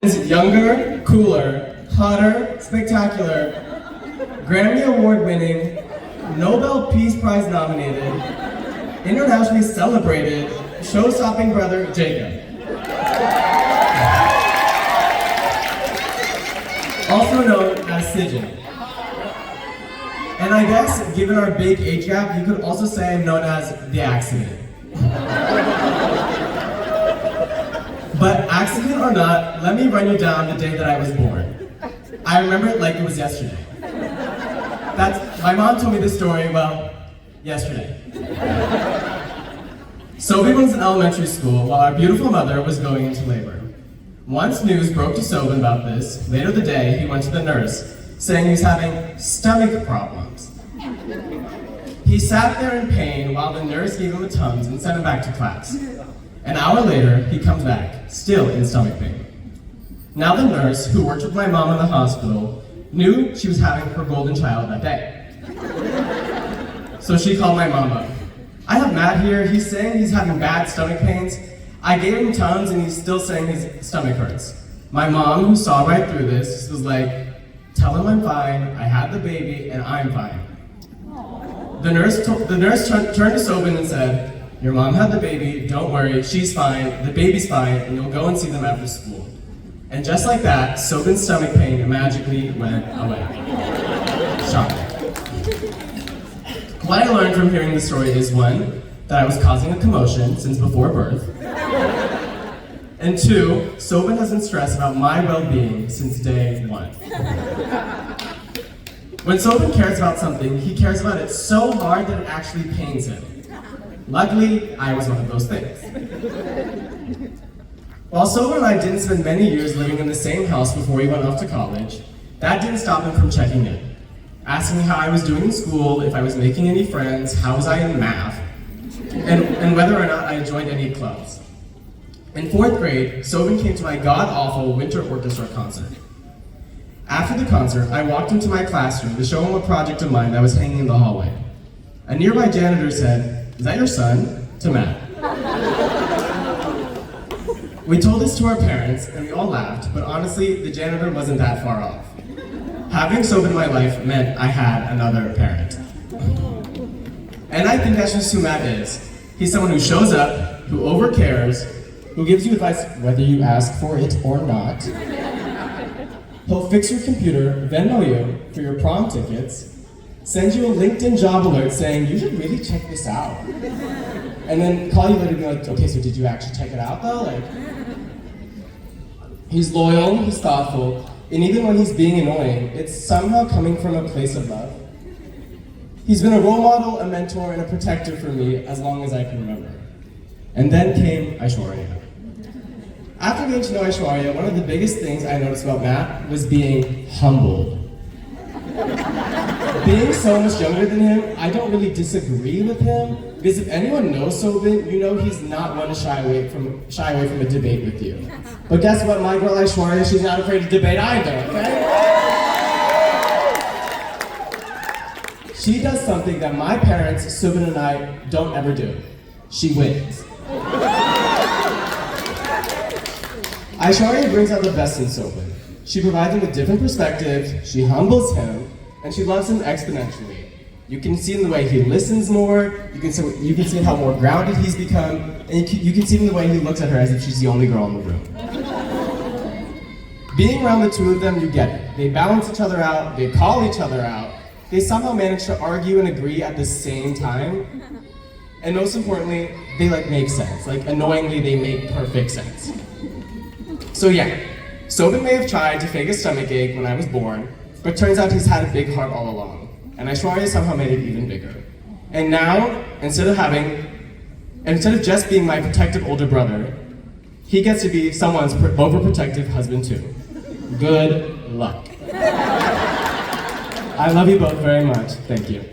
Younger, cooler, hotter, spectacular, Grammy Award winning, Nobel Peace Prize nominated, internationally celebrated, show-stopping brother Jacob. Also known as Sijin. And I guess, given our big age gap, you could also say I'm known as the accident. But accident or not, let me run you down the day that I was born. I remember it like it was yesterday. My mom told me this story, well, yesterday. Sobin was in elementary school while our beautiful mother was going into labor. Once news broke to Sobin about this, later the day he went to the nurse, saying he was having stomach problems. He sat there in pain while the nurse gave him a Tums and sent him back to class. An hour later, he comes back, still in stomach pain. Now the nurse, who worked with my mom in the hospital, knew she was having her golden child that day. So she called my mom up. I have Matt here, he's saying he's having bad stomach pains. I gave him Tums and he's still saying his stomach hurts. My mom, who saw right through this, was like, tell him I'm fine, I had the baby, and I'm fine. The nurse turned to Sobin and said, your mom had the baby, don't worry, she's fine, the baby's fine, and you'll go and see them after school. And just like that, Sobin's stomach pain magically went away. Shocking. What I learned from hearing the story is, one, that I was causing a commotion since before birth. And two, Sobin doesn't stress about my well-being since day one. When Sobin cares about something, he cares about it so hard that it actually pains him. Luckily, I was one of those things. While Sobin and I didn't spend many years living in the same house before we went off to college, that didn't stop him from checking in. Asking me how I was doing in school, if I was making any friends, how was I in math, and whether or not I joined any clubs. In 4th grade, Sobin came to my god-awful winter orchestra concert. After the concert, I walked into my classroom to show him a project of mine that was hanging in the hallway. A nearby janitor said, "Is that your son?" to Matt. We told this to our parents, and we all laughed, but honestly, the janitor wasn't that far off. Having Sobin in my life meant I had another parent. And I think that's just who Matt is. He's someone who shows up, who overcares, who gives you advice whether you ask for it or not. He'll fix your computer, Venmo you for your prom tickets, send you a LinkedIn job alert saying, you should really check this out. And then call you later and be like, okay, so did you actually check it out though? He's loyal, he's thoughtful, and even when he's being annoying, it's somehow coming from a place of love. He's been a role model, a mentor, and a protector for me as long as I can remember. And then came Aishwarya. After getting to know Aishwarya, one of the biggest things I noticed about Matt was being humbled. Being so much younger than him, I don't really disagree with him, because if anyone knows Sobin, you know he's not one to shy away from a debate with you. But guess what, my girl Aishwarya, she's not afraid to debate either, okay? She does something that my parents, Sobin and I, don't ever do. She wins. Aishwarya brings out the best in Sobin. She provides him with different perspectives, she humbles him, and she loves him exponentially. You can see in the way he listens more, you can see how more grounded he's become, and you can see in the way he looks at her as if she's the only girl in the room. Being around the two of them, you get it. They balance each other out, they call each other out, they somehow manage to argue and agree at the same time, and most importantly, they make sense. Annoyingly, they make perfect sense. So yeah, Sobin may have tried to fake a stomachache when I was born, but turns out he's had a big heart all along. And Aishwarya somehow made it even bigger. And now, instead of just being my protective older brother, he gets to be someone's overprotective husband too. Good luck. I love you both very much. Thank you.